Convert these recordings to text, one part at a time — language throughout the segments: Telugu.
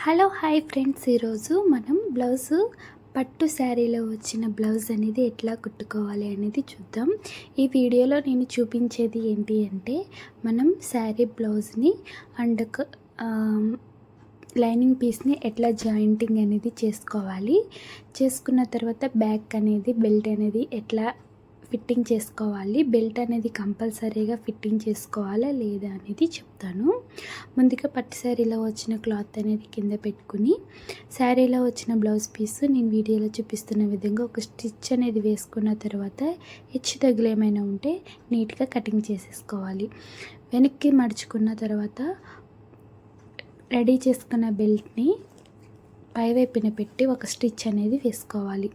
హలో హాయ్ ఫ్రెండ్స్, ఈరోజు మనం బ్లౌజు పట్టు శారీలో వచ్చిన బ్లౌజ్ అనేది ఎట్లా కుట్టుకోవాలి అనేది చూద్దాం. ఈ వీడియోలో నేను చూపించేది ఏంటి అంటే మనం శారీ బ్లౌజ్ని అండ్ లైనింగ్ పీస్ని ఎట్లా జాయింటింగ్ అనేది చేసుకోవాలి, చేసుకున్న తర్వాత బ్యాక్ అనేది బెల్ట్ అనేది ఎట్లా ఫిట్టింగ్ చేసుకోవాలి, బెల్ట్ అనేది కంపల్సరీగా ఫిట్టింగ్ చేసుకోవాలా లేదా అనేది చెప్తాను. ముందుగా పట్టు శారీలో వచ్చిన క్లాత్ అనేది కింద పెట్టుకుని శారీలో వచ్చిన బ్లౌజ్ పీస్ నేను వీడియోలో చూపిస్తున్న విధంగా ఒక స్టిచ్ అనేది వేసుకున్న తర్వాత హెచ్చు తగ్గులు ఏమైనా ఉంటే నీట్గా కటింగ్ చేసేసుకోవాలి. వెనక్కి మడుచుకున్న తర్వాత రెడీ చేసుకున్న బెల్ట్ని పైవైపున పెట్టి ఒక స్టిచ్ అనేది వేసుకోవాలి.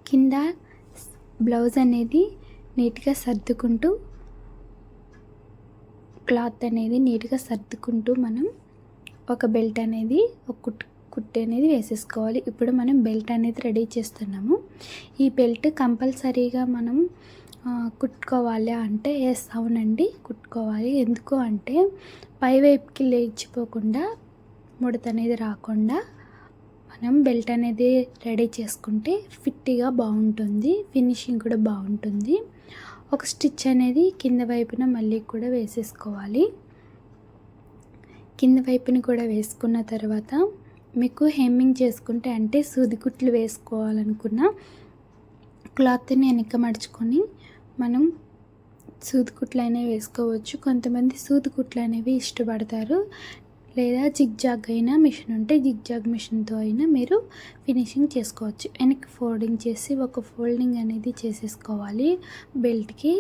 కింద బ్లౌజ్ అనేది నీట్గా సర్దుకుంటూ క్లాత్ అనేది నీట్గా సర్దుకుంటూ మనం ఒక బెల్ట్ అనేది ఒక కుట్టు అనేది వేసేసుకోవాలి. ఇప్పుడు మనం బెల్ట్ అనేది రెడీ చేస్తున్నాము. ఈ బెల్ట్ కంపల్సరీగా మనం కుట్టుకోవాలి అంటే ఎస్ అవునండి, కుట్టుకోవాలి. ఎందుకు అంటే పైవైపుకి లేచిపోకుండా ముడత అనేది రాకుండా మనం బెల్ట్ అనేది రెడీ చేసుకుంటే ఫిట్గా బాగుంటుంది, ఫినిషింగ్ కూడా బాగుంటుంది. ఒక స్టిచ్ అనేది కింద వైపున మళ్ళీ కూడా వేసేసుకోవాలి. కింద వైపుని కూడా వేసుకున్న తర్వాత మీకు హెమ్మింగ్ చేసుకుంటే అంటే సూది కుట్లు వేసుకోవాలనుకున్న క్లాత్ని వెనక మడుచుకొని మనం సూది కుట్లు అనేవి వేసుకోవచ్చు. కొంతమంది సూది కుట్లు అనేవి ఇష్టపడతారు, లేదా జిగ్జాగ్ అయినా మిషన్ ఉంటే జిగ్జాగ్ మిషన్తో అయినా మీరు ఫినిషింగ్ చేసుకోవచ్చు. వెనక్కి ఫోల్డింగ్ చేసి ఒక ఫోల్డింగ్ అనేది చేసేసుకోవాలి. బెల్ట్కి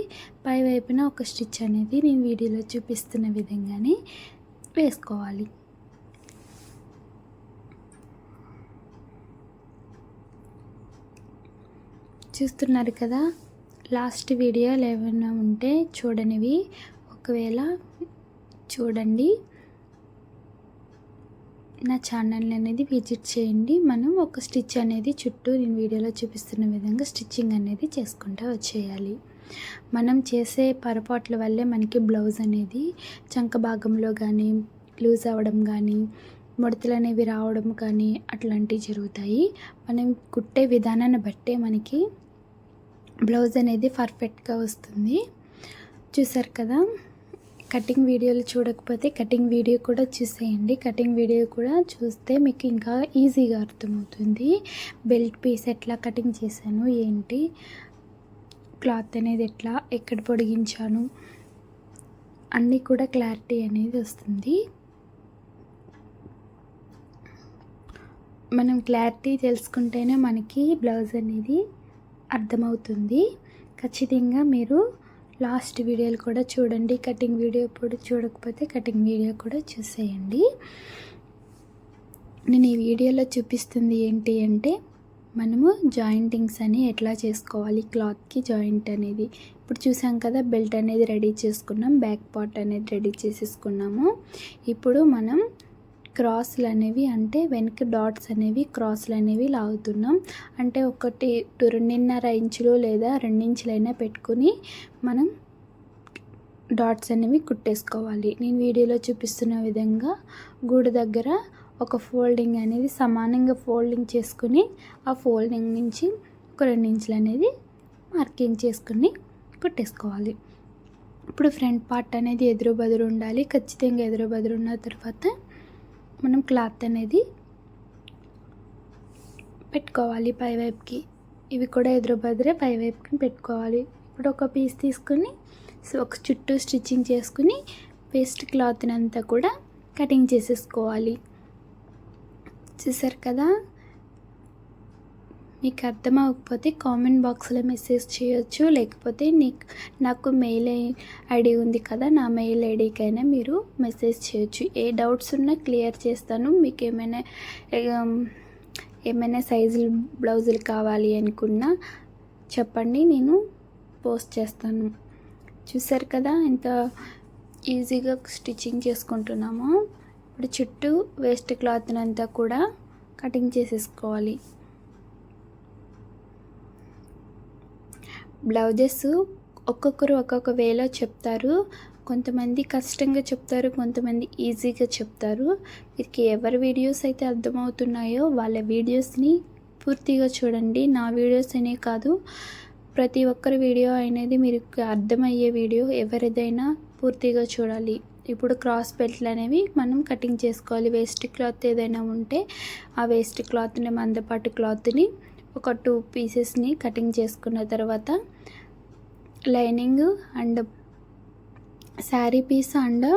పై వైపున ఒక స్టిచ్ అనేది నేను వీడియోలో చూపిస్తున్న విధంగానే వేసుకోవాలి. చూస్తున్నారు కదా, లాస్ట్ వీడియోలు ఏమైనా ఉంటే చూడనివి ఒకవేళ చూడండి, నా ఛానల్ అనేది విజిట్ చేయండి. మనం ఒక స్టిచ్ అనేది చుట్టూ నేను వీడియోలో చూపిస్తున్న విధంగా స్టిచ్చింగ్ అనేది చేసుకుంటూ వచ్చేయాలి. మనం చేసే పొరపాట్ల వల్లే మనకి బ్లౌజ్ అనేది చంక భాగంలో కానీ లూజ్ అవ్వడం కానీ ముడతలు అనేవి రావడం కానీ అట్లాంటివి జరుగుతాయి. మనం కుట్టే విధానాన్ని బట్టే మనకి బ్లౌజ్ అనేది పర్ఫెక్ట్గా వస్తుంది. చూసారు కదా, కటింగ్ వీడియోలు చూడకపోతే కటింగ్ వీడియో కూడా చూసేయండి. కటింగ్ వీడియో కూడా చూస్తే మీకు ఇంకా ఈజీగా అర్థమవుతుంది. బెల్ట్ పీస్ ఎట్లా కటింగ్ చేశాను, ఏంటి క్లాత్ అనేది ఎట్లా ఎక్కడ పొడిగించాను అన్నీ కూడా క్లారిటీ అనేది వస్తుంది. మనం క్లారిటీ తెలుసుకుంటేనే మనకి బ్లౌజ్ అనేది అర్థమవుతుంది. ఖచ్చితంగా మీరు లాస్ట్ వీడియోలు కూడా చూడండి. కటింగ్ వీడియో ఇప్పుడు చూడకపోతే కటింగ్ వీడియో కూడా చూసేయండి. నేను ఈ వీడియోలో చూపిస్తుంది ఏంటి అంటే మనము జాయింటింగ్స్ అని ఎట్లా చేసుకోవాలి, క్లాత్కి జాయింట్ అనేది. ఇప్పుడు చూసాం కదా, బెల్ట్ అనేది రెడీ చేసుకున్నాం, బ్యాక్ పార్ట్ అనేది రెడీ చేసేసుకున్నాము. ఇప్పుడు మనం క్రాస్లు అనేవి అంటే వెనక డాట్స్ అనేవి క్రాస్లు అనేవి లాగుతున్నాం. అంటే 2.5 ఇంచులు లేదా 2 ఇంచులైనా పెట్టుకుని మనం డాట్స్ అనేవి కుట్టేసుకోవాలి. నేను వీడియోలో చూపిస్తున్న విధంగా గూడు దగ్గర ఒక ఫోల్డింగ్ అనేది సమానంగా ఫోల్డింగ్ చేసుకుని ఆ ఫోల్డింగ్ నుంచి ఒక 2 ఇంచులు అనేది మార్కింగ్ చేసుకుని కుట్టేసుకోవాలి. ఇప్పుడు ఫ్రంట్ పార్ట్ అనేది ఎదురు బదురు ఉండాలి. ఖచ్చితంగా ఎదురు బదురు ఉన్న తర్వాత మనం క్లాత్ అనేది పెట్టుకోవాలి పైవైపుకి. ఇవి కూడా ఎదురు బదురే పైవైపుకి పెట్టుకోవాలి. ఇప్పుడు ఒక పీస్ తీసుకుని ఒక చుట్టూ స్టిచ్చింగ్ చేసుకుని వేస్ట్ క్లాత్ని అంతా కూడా కటింగ్ చేసేసుకోవాలి. చూసారు కదా, మీకు అర్థం అవ్వకపోతే కామెంట్ బాక్స్లో మెసేజ్ చేయొచ్చు, లేకపోతే నాకు మెయిల్ ఐడి ఉంది కదా, నా మెయిల్ ఐడికైనా మీరు మెసేజ్ చేయొచ్చు. ఏ డౌట్స్ ఉన్నా క్లియర్ చేస్తాను. మీకు ఏమైనా సైజులు బ్లౌజులు కావాలి అనుకున్నా చెప్పండి, నేను పోస్ట్ చేస్తాను. చూసారు కదా ఎంత ఈజీగా స్టిచ్చింగ్ చేసుకుంటున్నామో. ఇప్పుడు చుట్టూ వేస్ట్ క్లాత్ని అంతా కూడా కటింగ్ చేసేసుకోవాలి. బ్లౌజెస్ ఒక్కొక్కరు ఒక్కొక్క వేలో చెప్తారు. కొంతమంది కష్టంగా చెప్తారు, కొంతమంది ఈజీగా చెప్తారు. మీకు ఎవరి వీడియోస్ అయితే అర్థమవుతున్నాయో వాళ్ళ వీడియోస్ని పూర్తిగా చూడండి. నా వీడియోస్ అనే కాదు, ప్రతి ఒక్కరి వీడియో అనేది మీరు అర్థమయ్యే వీడియో ఎవరిదైనా పూర్తిగా చూడాలి. ఇప్పుడు క్రాస్ బెల్ట్లు అనేవి మనం కటింగ్ చేసుకోవాలి. వేస్ట్ క్లాత్ ఏదైనా ఉంటే ఆ వేస్ట్ క్లాత్ని, మందపాటి క్లాత్ని ఒక 2 పీసెస్ని కటింగ్ చేసుకున్న తర్వాత lining and sari piece and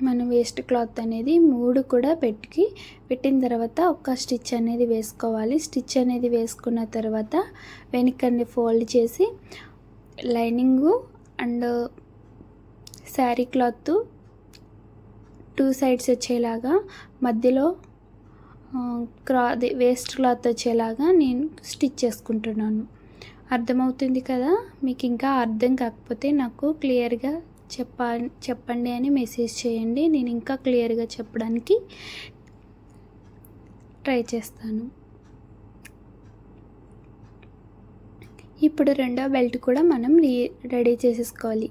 మన వేస్ట్ క్లాత్ అనేది 3 కూడా పెట్టిన తర్వాత ఒక స్టిచ్ అనేది వేసుకోవాలి. స్టిచ్ అనేది వేసుకున్న తర్వాత వెనకన్ని ఫోల్డ్ చేసి lining and sari cloth 2 sides వచ్చేలాగా, మధ్యలో వేస్ట్ క్లాత్ వచ్చేలాగా నేను స్టిచ్ చేసుకుంటున్నాను. అర్థమవుతుంది కదా? మీకు ఇంకా అర్థం కాకపోతే నాకు క్లియర్గా చెప్పండి అని మెసేజ్ చేయండి. నేను ఇంకా క్లియర్గా చెప్పడానికి ట్రై చేస్తాను. ఇప్పుడు రెండో బెల్ట్ కూడా మనం రెడీ చేసేసుకోవాలి.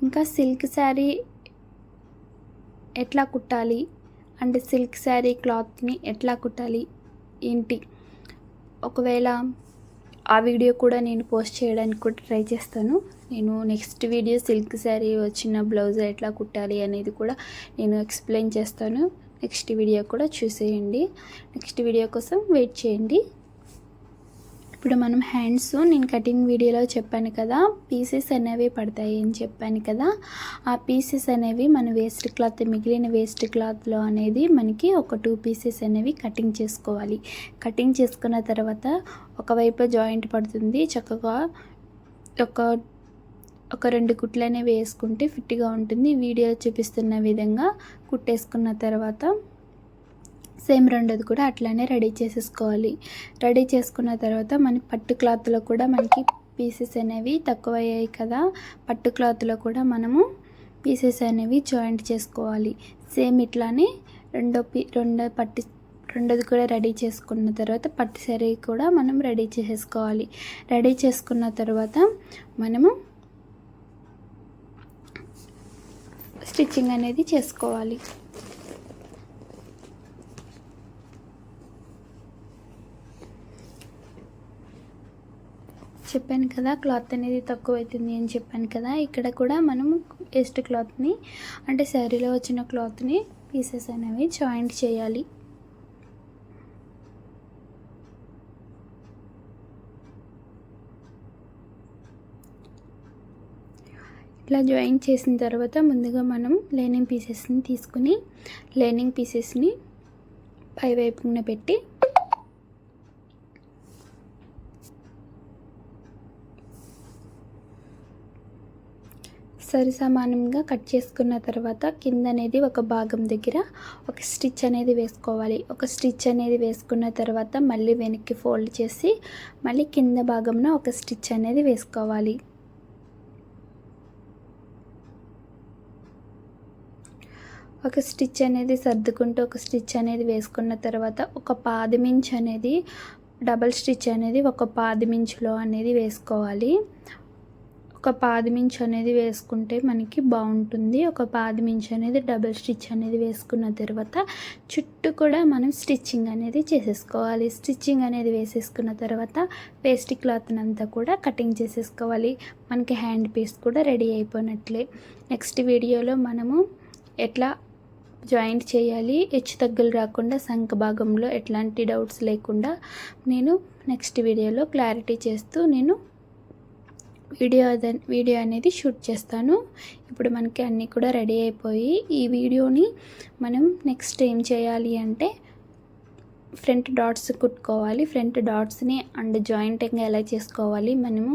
ఇంకా సిల్క్ శారీ ఎట్లా కుట్టాలి అండ్ సిల్క్ శారీ క్లాత్ని ఎట్లా కుట్టాలి ఏంటి, ఒకవేళ ఆ వీడియో కూడా నేను పోస్ట్ చేయడానికి కూడా ట్రై చేస్తాను. నేను నెక్స్ట్ వీడియో సిల్క్ శారీ వచ్చిన బ్లౌజ్ ఎట్లా కుట్టాలి అనేది కూడా నేను ఎక్స్ప్లెయిన్ చేస్తాను. నెక్స్ట్ వీడియో కూడా చూసేయండి. నెక్స్ట్ వీడియో కోసం వెయిట్ చేయండి. ఇప్పుడు మనం హ్యాండ్స్, నేను కటింగ్ వీడియోలో చెప్పాను కదా, పీసెస్ అనేవి పడతాయి అని చెప్పాను కదా, ఆ పీసెస్ అనేవి మన వేస్ట్ క్లాత్, మిగిలిన వేస్ట్ క్లాత్లో అనేది మనకి ఒక 2 పీసెస్ అనేవి కటింగ్ చేసుకోవాలి. కటింగ్ చేసుకున్న తర్వాత ఒకవైపు జాయింట్ పడుతుంది, చక్కగా ఒక 2 కుట్లు అనేవి వేసుకుంటే ఫిట్గా ఉంటుంది. వీడియో చూపిస్తున్న విధంగా కుట్టేసుకున్న తర్వాత సేమ్ రెండోది కూడా అట్లానే రెడీ చేసేసుకోవాలి. రెడీ చేసుకున్న తర్వాత మన పట్టు క్లాత్లో కూడా మనకి పీసెస్ అనేవి తక్కువ అయ్యాయి కదా, పట్టు క్లాత్లో కూడా మనము పీసెస్ అనేవి జాయింట్ చేసుకోవాలి. సేమ్ ఇట్లానే రెండోది కూడా రెడీ చేసుకున్న తర్వాత పట్టు శారీ కూడా మనం రెడీ చేసేసుకోవాలి. రెడీ చేసుకున్న తర్వాత మనము స్టిచ్చింగ్ అనేది చేసుకోవాలి. చెప్పాను కదా, క్లాత్ అనేది తక్కువ అవుతుంది అని చెప్పాను కదా, ఇక్కడ కూడా మనము వేస్ట్ క్లాత్ని అంటే శారీలో వచ్చిన క్లాత్ని పీసెస్ అనేవి జాయింట్ చేయాలి. ఇట్లా జాయిన్ చేసిన తర్వాత ముందుగా మనం లైనింగ్ పీసెస్ని తీసుకుని లైనింగ్ పీసెస్ని పై వైపున పెట్టి సరి సమానంగా కట్ చేసుకున్న తర్వాత కింద అనేది ఒక భాగం దగ్గర ఒక స్టిచ్ అనేది వేసుకోవాలి. ఒక స్టిచ్ అనేది వేసుకున్న తర్వాత మళ్ళీ వెనక్కి ఫోల్డ్ చేసి మళ్ళీ కింద భాగంలో ఒక స్టిచ్ అనేది వేసుకోవాలి. ఒక స్టిచ్ అనేది సర్దుకుంటూ ఒక స్టిచ్ అనేది వేసుకున్న తర్వాత ఒక పాదమించ్ అనేది డబల్ స్టిచ్ అనేది ఒక పాదమించులో అనేది వేసుకోవాలి. ఒక పాదమించు అనేది వేసుకుంటే మనకి బాగుంటుంది. ఒక పాదమించు అనేది డబుల్ స్టిచ్ అనేది వేసుకున్న తర్వాత చుట్టూ కూడా మనం స్టిచ్చింగ్ అనేది చేసేసుకోవాలి. స్టిచ్చింగ్ అనేది వేసేసుకున్న తర్వాత వేస్ట్ క్లాత్ని అంతా కూడా కటింగ్ చేసేసుకోవాలి. మనకి హ్యాండ్ పీస్ కూడా రెడీ అయిపోయినట్లే. నెక్స్ట్ వీడియోలో మనము ఎట్లా జాయింట్ చేయాలి, హెచ్చు తగ్గులు రాకుండా సంక భాగంలో ఎట్లాంటి డౌట్స్ లేకుండా నేను నెక్స్ట్ వీడియోలో క్లారిటీ చేస్తూ నేను వీడియో అనేది షూట్ చేస్తాను. ఇప్పుడు మనకి అన్నీ కూడా రెడీ అయిపోయి ఈ వీడియోని మనం నెక్స్ట్ ఏం చేయాలి అంటే ఫ్రంట్ డాట్స్ కుట్టుకోవాలి. ఫ్రంట్ డాట్స్ని అండ్ జాయింటింగ్ ఎలా చేసుకోవాలి మనము